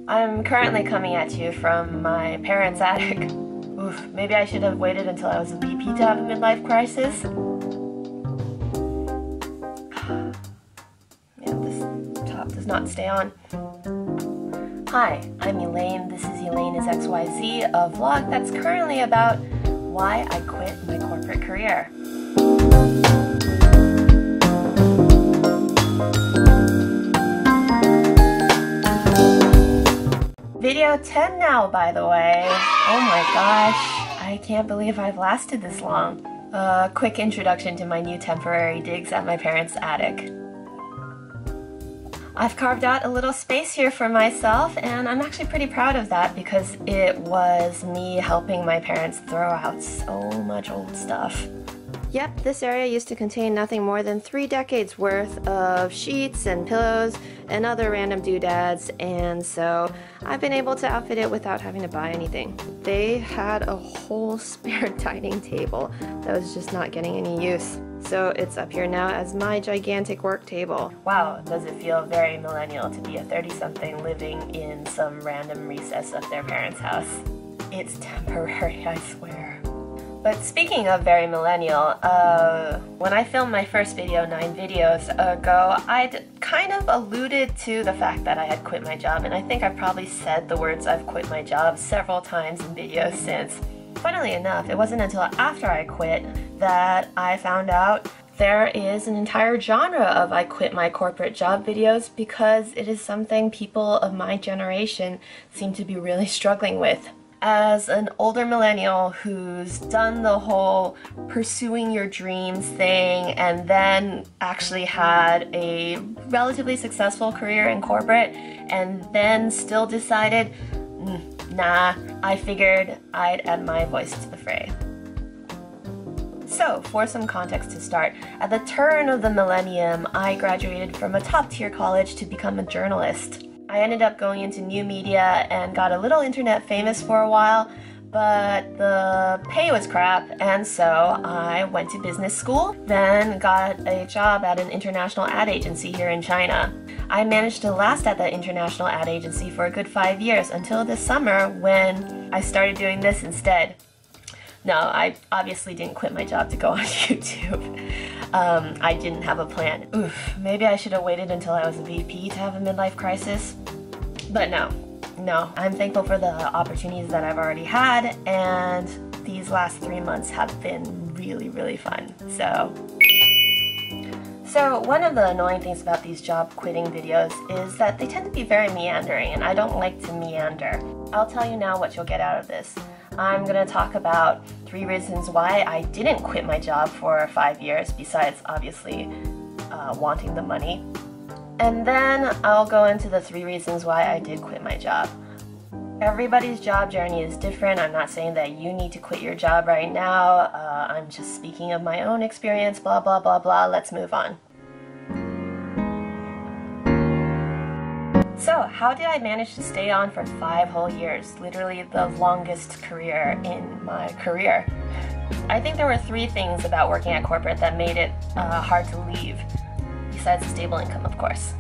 I'm currently coming at you from my parents' attic. Oof, maybe I should have waited until I was a VP to have a midlife crisis. Yeah, this top does not stay on. Hi, I'm Elaine. This is elaine-is.xyz, a vlog that's currently about why I quit my corporate career. Video 10 now, by the way. Oh my gosh, I can't believe I've lasted this long. A quick introduction to my new temporary digs at my parents' attic. I've carved out a little space here for myself, and I'm actually pretty proud of that because it was me helping my parents throw out so much old stuff. Yep, this area used to contain nothing more than 3 decades worth of sheets and pillows and other random doodads, and so I've been able to outfit it without having to buy anything. They had a whole spare dining table that was just not getting any use. So it's up here now as my gigantic work table. Wow, does it feel very millennial to be a 30-something living in some random recess of their parents' house. It's temporary, I swear. But speaking of very millennial, when I filmed my first video 9 videos ago, I'd kind of alluded to the fact that I had quit my job, and I think I probably said the words "I've quit my job" several times in videos since. Funnily enough, it wasn't until after I quit that I found out there is an entire genre of I quit my corporate job videos because it is something people of my generation seem to be really struggling with. As an older millennial who's done the whole pursuing your dreams thing and then actually had a relatively successful career in corporate and then still decided, nah, I figured I'd add my voice to the fray. So, for some context to start, at the turn of the millennium, I graduated from a top-tier college to become a journalist. I ended up going into new media and got a little internet famous for a while, but the pay was crap, and so I went to business school, then got a job at an international ad agency here in China. I managed to last at that international ad agency for a good 5 years until this summer when I started doing this instead. No, I obviously didn't quit my job to go on YouTube. I didn't have a plan. Oof, maybe I should have waited until I was a VP to have a midlife crisis. But no, I'm thankful for the opportunities that I've already had, and these last 3 months have been really, really fun. So one of the annoying things about these job quitting videos is that they tend to be very meandering, and I don't like to meander. I'll tell you now what you'll get out of this. I'm going to talk about 3 reasons why I didn't quit my job for 5 years, besides obviously wanting the money. And then I'll go into the 3 reasons why I did quit my job. Everybody's job journey is different. I'm not saying that you need to quit your job right now. I'm just speaking of my own experience, blah, blah, blah, blah. Let's move on. So, how did I manage to stay on for 5 whole years? Literally the longest career in my career. I think there were 3 things about working at corporate that made it hard to leave. Besides the stable income, of course.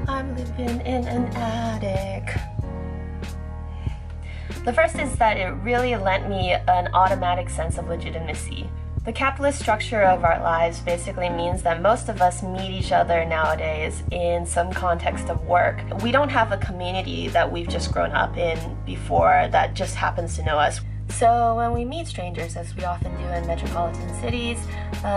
I'm living in an attic. The first is that it really lent me an automatic sense of legitimacy. The capitalist structure of our lives basically means that most of us meet each other nowadays in some context of work. We don't have a community that we've just grown up in before that just happens to know us. So when we meet strangers, as we often do in metropolitan cities,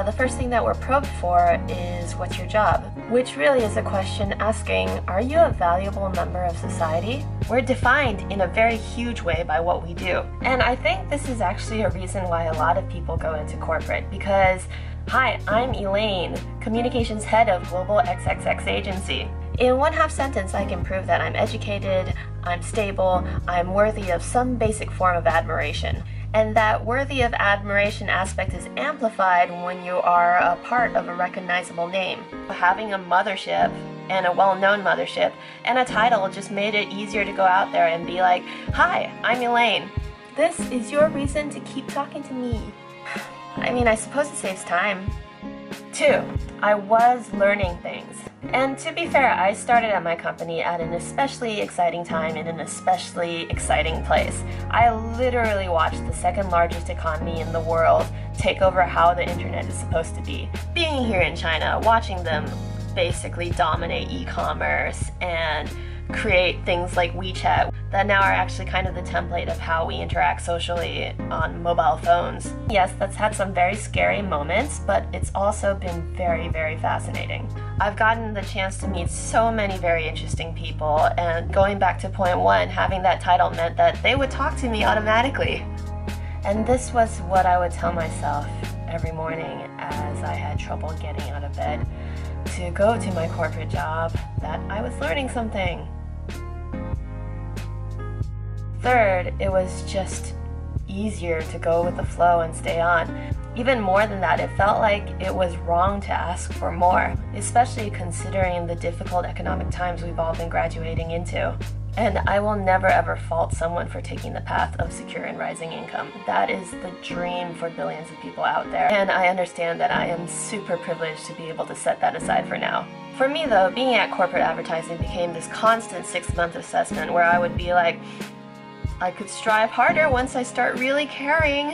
the first thing that we're probed for is, what's your job? Which really is a question asking, are you a valuable member of society? We're defined in a very huge way by what we do. And I think this is actually a reason why a lot of people go into corporate, because, hi, I'm Elaine, communications head of Global XXX Agency. In 1/2 sentence, I can prove that I'm educated, I'm stable, I'm worthy of some basic form of admiration. And that worthy of admiration aspect is amplified when you are a part of a recognizable name. Having a mothership, and a well-known mothership, and a title just made it easier to go out there and be like, hi, I'm Elaine. This is your reason to keep talking to me. I mean, I suppose it saves time. 2, I was learning things. And to be fair, I started at my company at an especially exciting time in an especially exciting place. I literally watched the second largest economy in the world take over how the internet is supposed to be. Being here in China, watching them basically dominate e-commerce and create things like WeChat that now are actually kind of the template of how we interact socially on mobile phones. Yes, that's had some very scary moments, but it's also been very, very fascinating. I've gotten the chance to meet so many very interesting people, and going back to point one, having that title meant that they would talk to me automatically. And this was what I would tell myself every morning as I had trouble getting out of bed to go to my corporate job, that I was learning something. Third, it was just easier to go with the flow and stay on. Even more than that, it felt like it was wrong to ask for more, especially considering the difficult economic times we've all been graduating into. And I will never ever fault someone for taking the path of secure and rising income. That is the dream for billions of people out there. And I understand that I am super privileged to be able to set that aside for now. For me though, being at corporate advertising became this constant 6-month assessment where I would be like, I could strive harder once I start really caring.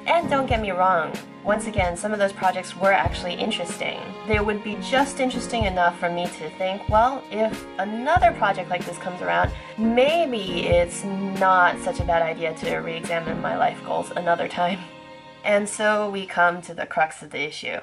And don't get me wrong, once again, some of those projects were actually interesting. They would be just interesting enough for me to think, well, if another project like this comes around, maybe it's not such a bad idea to re-examine my life goals another time. And so we come to the crux of the issue.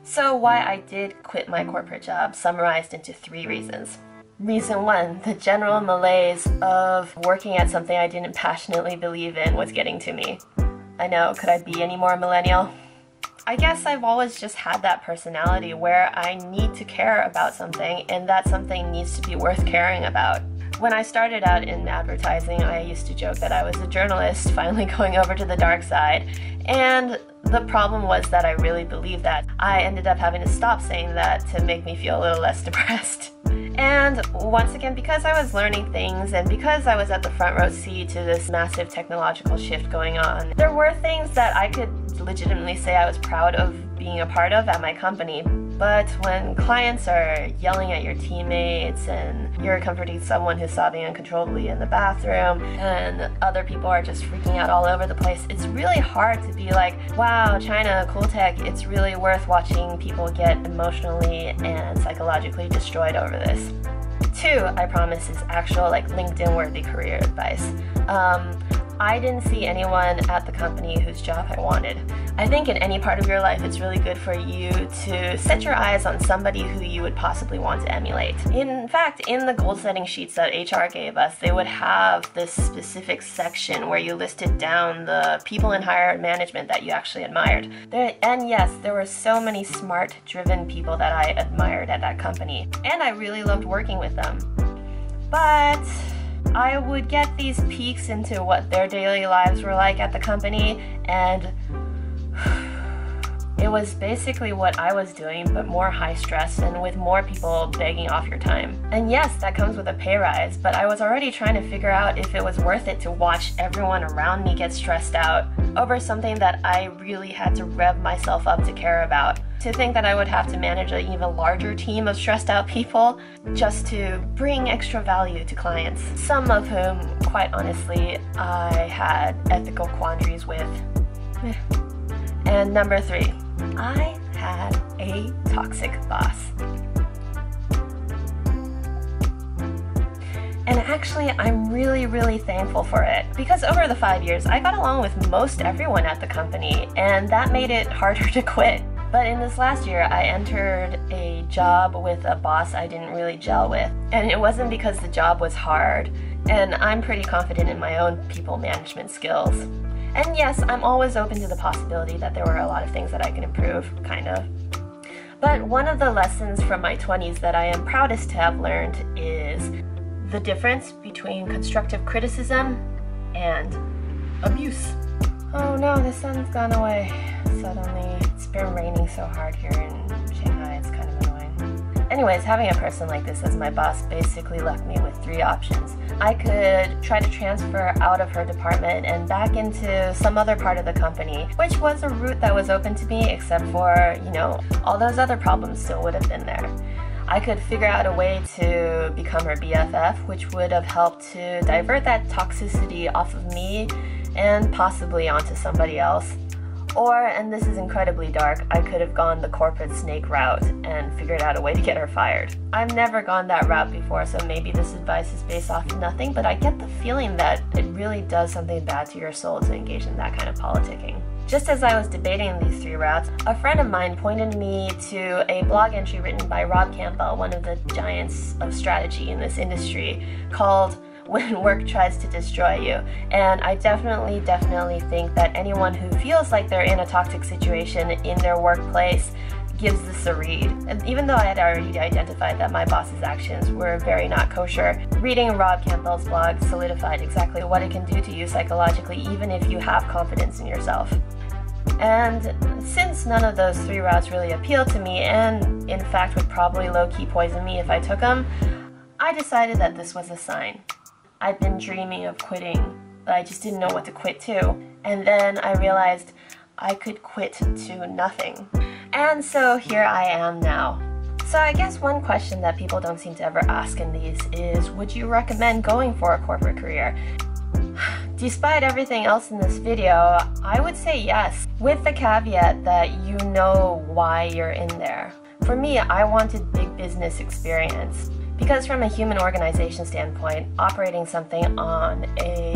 So why I did quit my corporate job summarized into 3 reasons. Reason 1, the general malaise of working at something I didn't passionately believe in was getting to me. I know, could I be any more millennial? I guess I've always just had that personality where I need to care about something, and that something needs to be worth caring about. When I started out in advertising, I used to joke that I was a journalist finally going over to the dark side, and the problem was that I really believed that. I ended up having to stop saying that to make me feel a little less depressed. And once again, because I was learning things and because I was at the front row seat to this massive technological shift going on, there were things that I could legitimately say I was proud of being a part of at my company. But when clients are yelling at your teammates and you're comforting someone who's sobbing uncontrollably in the bathroom and other people are just freaking out all over the place, it's really hard to be like, wow, China, cool tech, it's really worth watching people get emotionally and psychologically destroyed over this. 2, I promise, is actual like LinkedIn-worthy career advice. I didn't see anyone at the company whose job I wanted. I think in any part of your life, it's really good for you to set your eyes on somebody who you would possibly want to emulate. In fact, in the goal-setting sheets that HR gave us, they would have this specific section where you listed down the people in higher management that you actually admired. And yes, there were so many smart, driven people that I admired at that company, and I really loved working with them. But I would get these peeks into what their daily lives were like at the company, and it was basically what I was doing, but more high stress and with more people begging off your time. And yes, that comes with a pay rise, but I was already trying to figure out if it was worth it to watch everyone around me get stressed out over something that I really had to rev myself up to care about. To think that I would have to manage an even larger team of stressed out people just to bring extra value to clients, some of whom, quite honestly, I had ethical quandaries with. And number 3, I had a toxic boss. And actually, I'm really thankful for it, because over the 5 years, I got along with most everyone at the company, and that made it harder to quit. But in this last year, I entered a job with a boss I didn't really gel with. And it wasn't because the job was hard, and I'm pretty confident in my own people management skills. And yes, I'm always open to the possibility that there were a lot of things that I can improve, kind of. But one of the lessons from my 20s that I am proudest to have learned is the difference between constructive criticism and abuse. Oh no, the sun's gone away suddenly. It's been raining so hard here in Shanghai, it's kind of annoying. Anyways, having a person like this as my boss basically left me with three options. I could try to transfer out of her department and back into some other part of the company, which was a route that was open to me, except for, all those other problems still would have been there. I could figure out a way to become her BFF, which would have helped to divert that toxicity off of me and possibly onto somebody else. Or, and this is incredibly dark, I could have gone the corporate snake route and figured out a way to get her fired. I've never gone that route before, so maybe this advice is based off of nothing, but I get the feeling that it really does something bad to your soul to engage in that kind of politicking. Just as I was debating these three routes, a friend of mine pointed me to a blog entry written by Rob Campbell, one of the giants of strategy in this industry, called When Work Tries to Destroy You. And I definitely think that anyone who feels like they're in a toxic situation in their workplace gives this a read. And even though I had already identified that my boss's actions were very not kosher, reading Rob Campbell's blog solidified exactly what it can do to you psychologically, even if you have confidence in yourself. And since none of those three routes really appeal to me, and in fact would probably low-key poison me if I took them, I decided that this was a sign. I'd been dreaming of quitting, but I just didn't know what to quit to. And then I realized I could quit to nothing. And so here I am now. So I guess one question that people don't seem to ever ask in these is, would you recommend going for a corporate career? Despite everything else in this video, I would say yes, with the caveat that you know why you're in there. For me, I wanted big business experience. Because from a human organization standpoint, operating something on a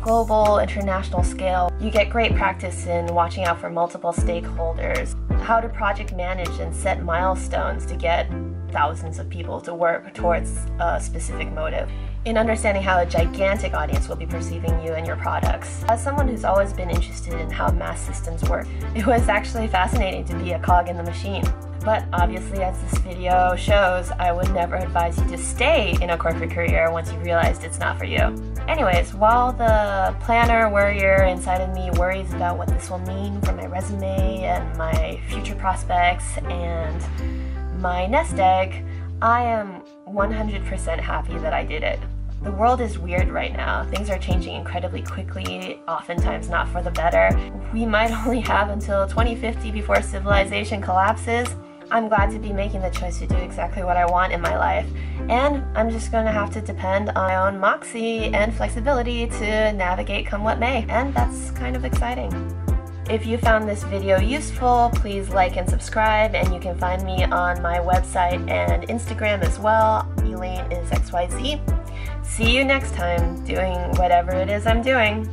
global, international scale, you get great practice in watching out for multiple stakeholders, how to project manage and set milestones to get thousands of people to work towards a specific motive, in understanding how a gigantic audience will be perceiving you and your products. As someone who's always been interested in how mass systems work, it was actually fascinating to be a cog in the machine. But obviously, as this video shows, I would never advise you to stay in a corporate career once you realized it's not for you. Anyways, while the planner warrior inside of me worries about what this will mean for my resume and my future prospects and my nest egg, I am 100% happy that I did it. The world is weird right now. Things are changing incredibly quickly, oftentimes not for the better. We might only have until 2050 before civilization collapses. I'm glad to be making the choice to do exactly what I want in my life, and I'm just going to have to depend on my own moxie and flexibility to navigate come what may, and that's kind of exciting. If you found this video useful, please like and subscribe, and you can find me on my website and Instagram as well, elaine-is.xyz. See you next time doing whatever it is I'm doing.